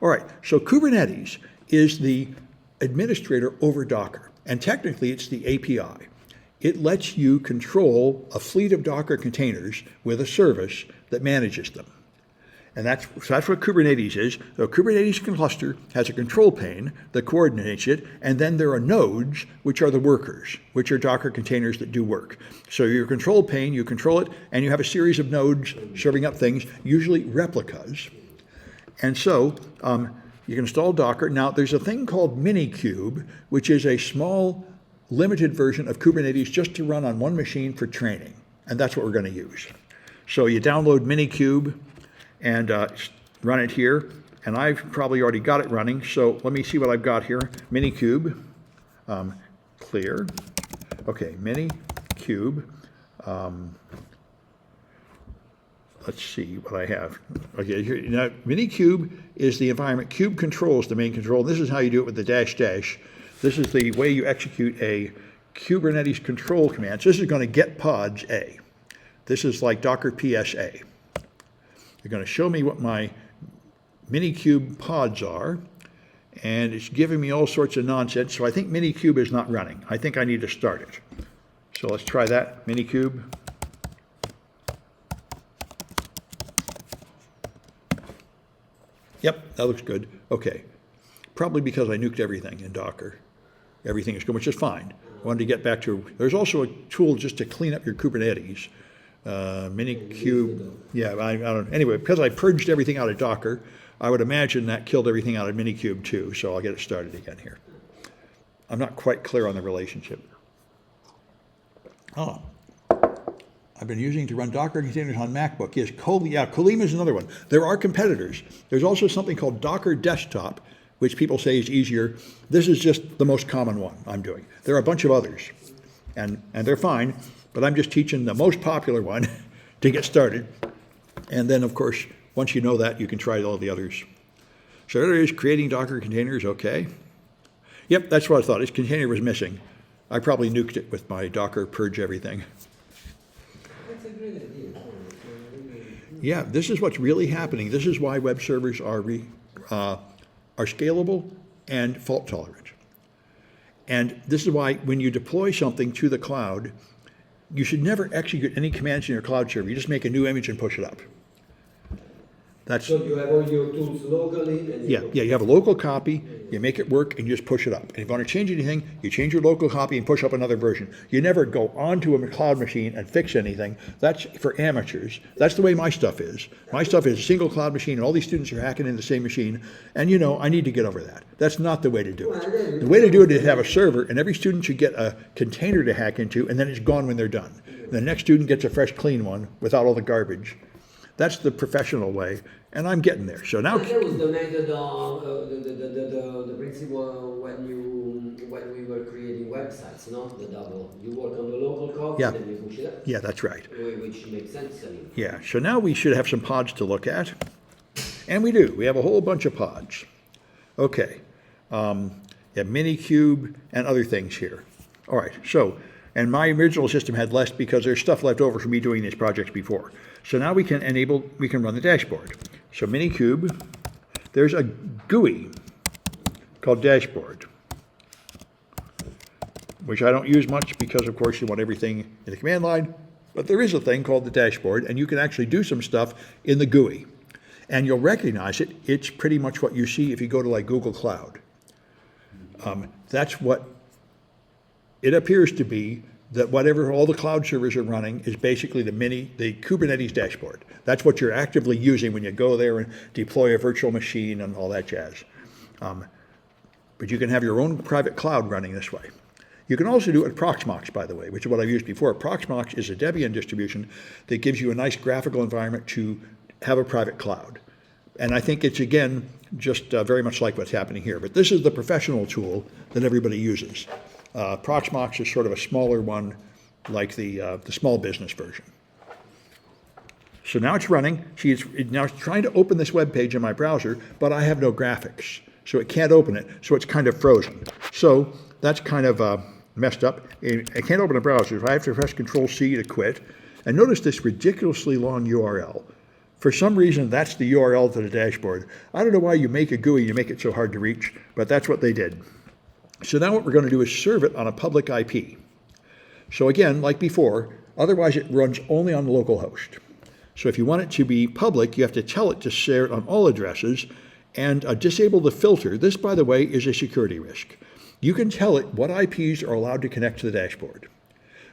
All right, so Kubernetes is the administrator over Docker, and technically it's the API. It lets you control a fleet of Docker containers with a service that manages them. And so that's what Kubernetes is. The Kubernetes cluster has a control plane that coordinates it, and then there are nodes, which are the workers, which are Docker containers that do work. So your control plane, you control it, and you have a series of nodes serving up things, usually replicas. And so you can install Docker. Now, there's a thing called Minikube, which is a small, limited version of Kubernetes just to run on one machine for training. And that's what we're going to use. So you download Minikube and run it here. And I've probably already got it running. So let me see what I've got here. Minikube, clear. Okay, Minikube. Let's see what I have. Okay, here, now Minikube is the environment. Kube control is the main control. This is how you do it with the dash dash. This is the way you execute a Kubernetes control command. So this is going to get pods A. This is like Docker PSA. You're going to show me what my Minikube pods are, and it's giving me all sorts of nonsense. So I think Minikube is not running. I think I need to start it. So let's try that, Minikube. Yep, that looks good. Okay. Probably because I nuked everything in Docker. Everything is good, which is fine. I wanted to get back to, there's also a tool just to clean up your Kubernetes. Minikube, yeah, I don't, anyway, because I purged everything out of Docker, I would imagine that killed everything out of Minikube too, so I'll get it started again here. I'm not quite clear on the relationship. Oh, I've been using to run Docker containers on MacBook. Yes, Koleem is another one. There are competitors. There's also something called Docker Desktop, which people say is easier. This is just the most common one I'm doing. There are a bunch of others, and they're fine, but I'm just teaching the most popular one to get started. And then, of course, once you know that, you can try all the others. So there it is, creating Docker containers, okay. Yep, that's what I thought. Its container was missing. I probably nuked it with my Docker purge everything. That's a great idea. Yeah, this is what's really happening. This is why web servers are scalable and fault tolerant. And this is why when you deploy something to the cloud, you should never execute any commands in your cloud server. You just make a new image and push it up. That's, So you have all your tools locally? And yeah, you have a local copy, you make it work, and you just push it up. And if you want to change anything, you change your local copy and push up another version. You never go onto a cloud machine and fix anything. That's for amateurs. That's the way my stuff is. My stuff is a single cloud machine, and all these students are hacking in the same machine. And you know, I need to get over that. That's not the way to do it. The way to do it is have a server, and every student should get a container to hack into, and then it's gone when they're done. The next student gets a fresh, clean one without all the garbage. That's the professional way, and I'm getting there. So now, that was the method, the principle when we were creating websites, not the double. You work on the local copy, Yeah. then you push it up. yeah, that's right. Which makes sense. I mean. Yeah, so now we should have some pods to look at. And we do. We have a whole bunch of pods. Okay. Yeah, Minikube and other things here. All right, so, and my original system had less because there's stuff left over from me doing these projects before. So now we can run the dashboard. So Minikube, there's a GUI called dashboard, which I don't use much because, of course, you want everything in the command line. But there is a thing called the dashboard, and you can actually do some stuff in the GUI. And you'll recognize it. It's pretty much what you see if you go to like Google Cloud. That's what it appears to be, that whatever all the cloud servers are running is basically the Kubernetes dashboard. That's what you're actively using when you go there and deploy a virtual machine and all that jazz. But you can have your own private cloud running this way. You can also do it with Proxmox, by the way, which is what I've used before. Proxmox is a Debian distribution that gives you a nice graphical environment to have a private cloud. And I think it's, again, just very much like what's happening here. But this is the professional tool that everybody uses. Proxmox is sort of a smaller one, like the small business version. So now it's running. Now it's trying to open this web page in my browser, but I have no graphics, so it can't open it. So it's kind of frozen. So that's kind of messed up. I can't open a browser. I have to press Control-C to quit. And notice this ridiculously long URL, For some reason, that's the URL to the dashboard. I don't know why you make a GUI, you make it so hard to reach, but that's what they did. So now what we're going to do is serve it on a public IP. So again, like before, otherwise it runs only on the local host. So if you want it to be public, you have to tell it to share it on all addresses and disable the filter. This, by the way, is a security risk. You can tell it what IPs are allowed to connect to the dashboard.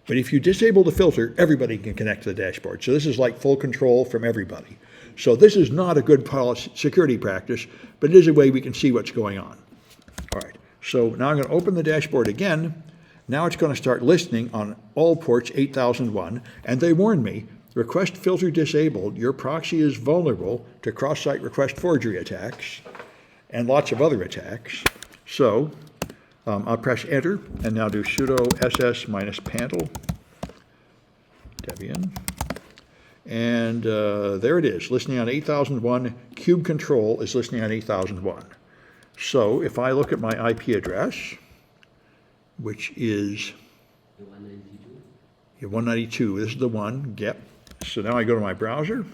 But if you disable the filter, everybody can connect to the dashboard. So this is like full control from everybody. So this is not a good policy, security practice, but it is a way we can see what's going on. All right, so now I'm going to open the dashboard again. Now it's going to start listening on all ports 8001, and they warned me, request filter disabled, your proxy is vulnerable to cross-site request forgery attacks and lots of other attacks. So I'll press enter and now do sudo ss -panel Debian. And there it is, listening on 8001. Kube control is listening on 8001. So if I look at my IP address, which is The 192. 192, this is the one, get. So now I go to my browser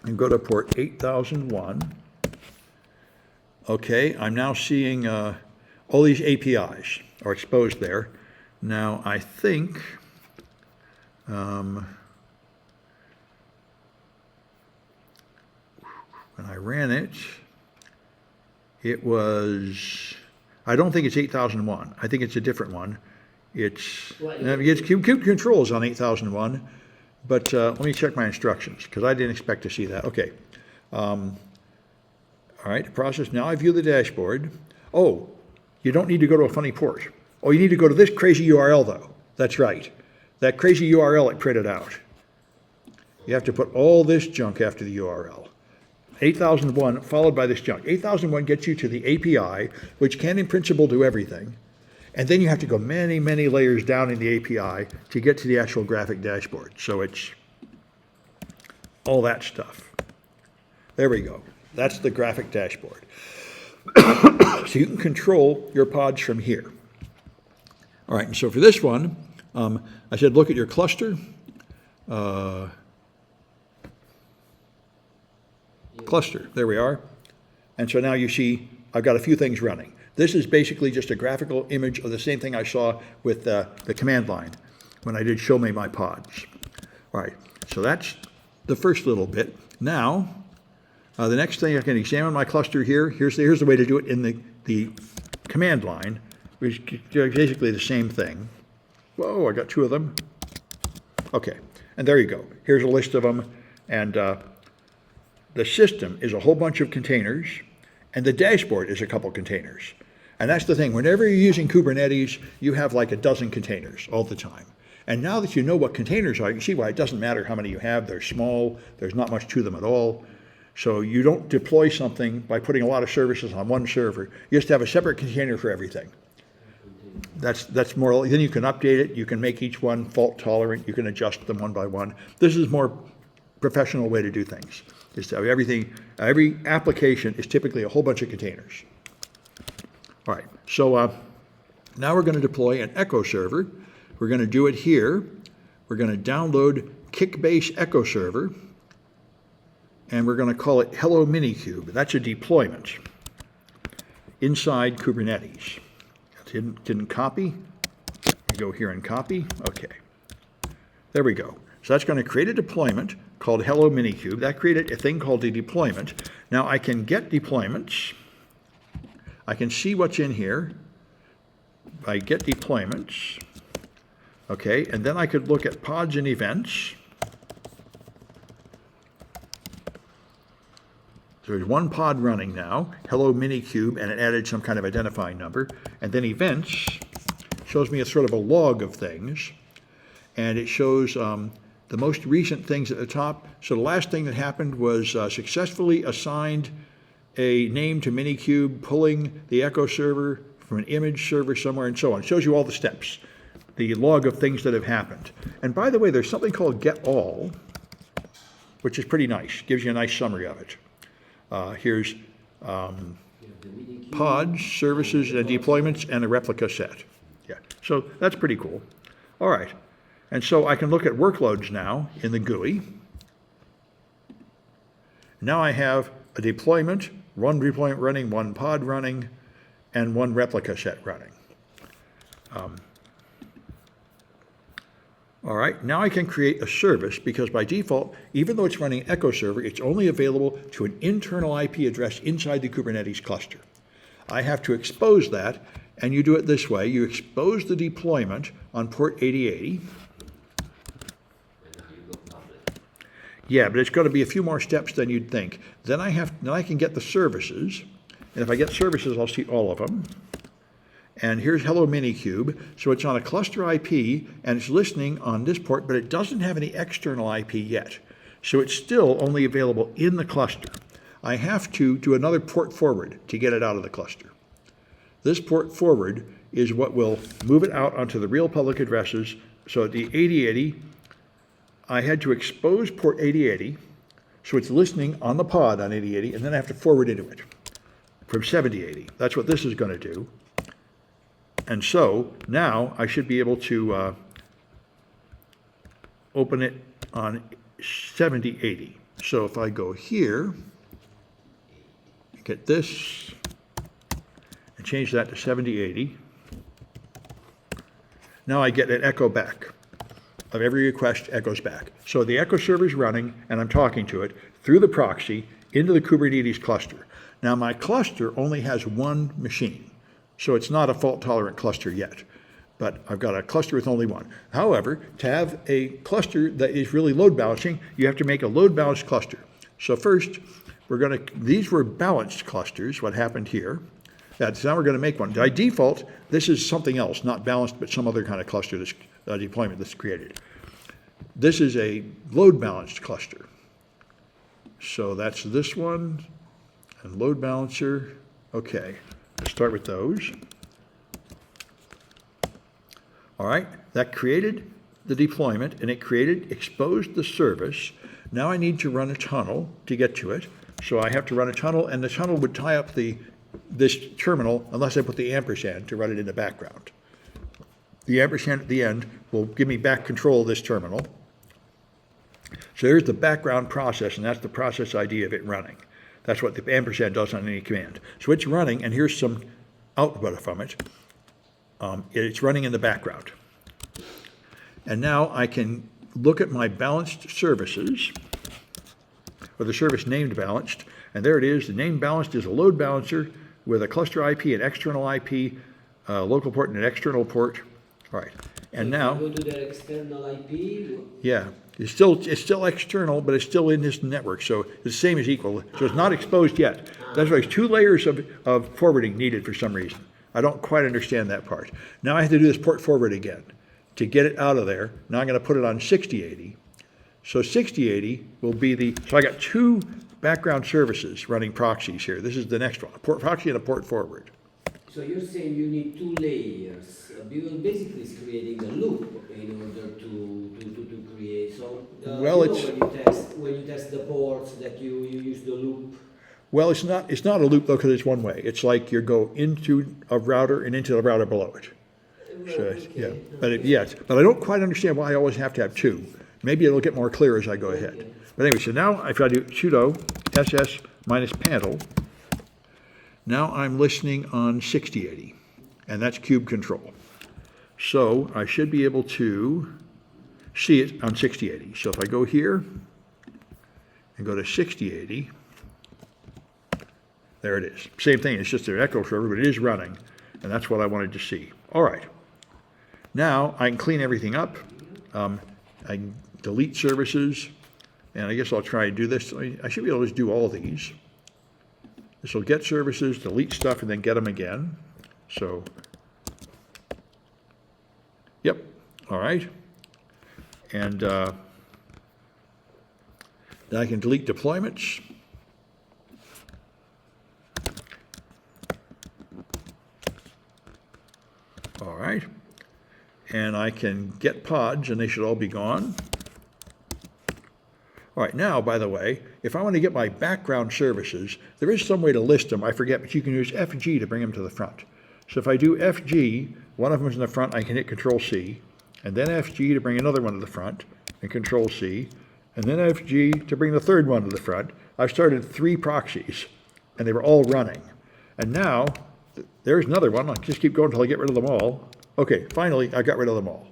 and go to port 8001. Okay, I'm now seeing all these APIs are exposed there. Now I think when I ran it, it was, I don't think it's 8001. I think it's a different one. It's Kube control is on 8001, but let me check my instructions because I didn't expect to see that. Okay. All right, process. Now I view the dashboard. Oh, you don't need to go to a funny port. Oh, you need to go to this crazy URL though. That's right. That crazy URL it printed out. You have to put all this junk after the URL. 8001 followed by this junk. 8001 gets you to the API, which can in principle do everything. And then you have to go many, many layers down in the API to get to the actual graphic dashboard. So it's all that stuff. There we go. That's the graphic dashboard. So you can control your pods from here. All right, and so for this one, I said look at your cluster. Cluster, there we are. And so now you see I've got a few things running. This is basically just a graphical image of the same thing I saw with the command line when I did show me my pods. All right, so that's the first little bit. Now, the next thing I can examine my cluster here. Here's the way to do it in the command line, which is basically the same thing. Whoa, I got two of them. Okay, and there you go. Here's a list of them. And the system is a whole bunch of containers, and the dashboard is a couple containers. And that's the thing. Whenever you're using Kubernetes, you have like a dozen containers all the time. And now that you know what containers are, you can see why it doesn't matter how many you have. They're small. There's not much to them at all. So you don't deploy something by putting a lot of services on one server. You just have a separate container for everything. That's more, then you can update it. You can make each one fault tolerant. You can adjust them one by one. This is more professional way to do things. Is to have everything, every application is typically a whole bunch of containers. All right, so now we're going to deploy an Echo server. We're going to do it here. We're going to download Kickbase Echo server, and we're going to call it Hello Minikube. That's a deployment inside Kubernetes. Didn't copy. Go here and copy. Okay, there we go. So that's going to create a deployment called Hello Minikube. That created a thing called a deployment. Now I can get deployments. I can see what's in here. I get deployments. Okay, and then I could look at pods and events. So there's one pod running now, Hello Minikube, and it added some kind of identifying number. And then events shows me a sort of a log of things. And it shows the most recent things at the top. So the last thing that happened was successfully assigned a name to Minikube, pulling the Echo server from an image server somewhere, and so on. It shows you all the steps, the log of things that have happened. And by the way, there's something called get all, which is pretty nice. Gives you a nice summary of it. Here's pods, services, and deployments, and a replica set. Yeah, so that's pretty cool. All right. And so I can look at workloads now in the GUI. Now I have a deployment, one deployment running, one pod running, and one replica set running. All right, now I can create a service because by default, even though it's running Echo Server, it's only available to an internal IP address inside the Kubernetes cluster. I have to expose that, and you do it this way. You expose the deployment on port 8080. And now you go public. Yeah, but it's going to be a few more steps than you'd think. Then I can get the services, and if I get services, I'll see all of them. And here's Hello Minikube. So it's on a cluster IP, and it's listening on this port, but it doesn't have any external IP yet. So it's still only available in the cluster. I have to do another port forward to get it out of the cluster. This port forward is what will move it out onto the real public addresses. So at the 8080, I had to expose port 8080, so it's listening on the pod on 8080, and then I have to forward into it from 7080. That's what this is going to do. And so now I should be able to open it on 7080. So if I go here, get this, and change that to 7080, now I get an echo back. Of every request echoes back. So the Echo Server is running, and I'm talking to it through the proxy into the Kubernetes cluster. Now my cluster only has one machine. So it's not a fault-tolerant cluster yet, but I've got a cluster with only one. However, to have a cluster that is really load balancing, you have to make a load balanced cluster. So first, these were balanced clusters, what happened here. So now we're going to make one. By default, this is something else, not balanced, but some other kind of cluster deployment that's created. This is a load balanced cluster. So that's this one, and load balancer. Okay. Let's start with those. All right, that created the deployment, and it exposed the service. Now I need to run a tunnel to get to it. So I have to run a tunnel, and the tunnel would tie up this terminal unless I put the ampersand to run it in the background. The ampersand at the end will give me back control of this terminal. So there's the background process, and that's the process ID of it running. That's what the ampersand does on any command. So it's running, and here's some output from it. It's running in the background. And now I can look at my balanced services, or the service named balanced, and there it is. The name balanced is a load balancer with a cluster IP, an external IP, a local port, and an external port. All right. And now, go to the external IP. yeah, it's still external, but it's still in this network. So it's the same as equal. So it's not exposed yet. That's why there's 2 layers of forwarding needed for some reason. I don't quite understand that part. Now I have to do this port forward again to get it out of there. Now I'm going to put it on 6080. So 6080 will be so I got 2 background services running proxies here. This is the next one, a port proxy and a port forward. So you're saying you need 2 layers, because basically it's creating a loop in order to create. So Well, when you test the ports that you use the loop. Well, it's not a loop though, because it's one way. It's like you go into a router and into the router below it. So, Okay. yeah, but I don't quite understand why I always have to have 2. Maybe it'll get more clear as I go ahead. Okay. But anyway, so now if I do sudo ss minus panel, now I'm listening on 6080, and that's kube control. So I should be able to see it on 6080. So if I go here and go to 6080, there it is. Same thing, it's just an echo server, but it is running, and that's what I wanted to see. All right. Now I can clean everything up. I can delete services, and I guess I'll try and do this. I should be able to just do all these. This will get services, delete stuff, and then get them again. So, yep, all right. And then I can delete deployments. All right. And I can get pods, and they should all be gone. All right, now, by the way, if I want to get my background services, there is some way to list them. I forget, but you can use FG to bring them to the front. So if I do FG, one of them is in the front, I can hit Control-C, and then FG to bring another one to the front, and Control-C, and then FG to bring the third one to the front, I've started 3 proxies, and they were all running. And now, there's another one. I'll just keep going until I get rid of them all. Okay, finally, I got rid of them all.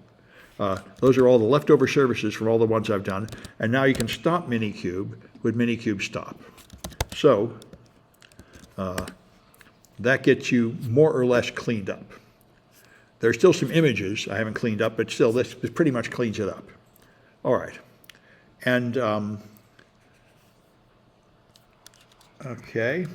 Those are all the leftover services from all the ones I've done. And now you can stop Minikube with Minikube Stop. So, that gets you more or less cleaned up. There's still some images I haven't cleaned up, but still, this pretty much cleans it up. All right. And, okay.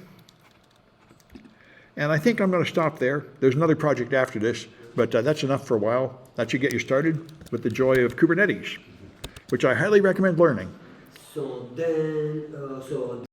And I think I'm going to stop there. There's another project after this, but that's enough for a while. That should get you started with the joy of Kubernetes, which I highly recommend learning. So then, so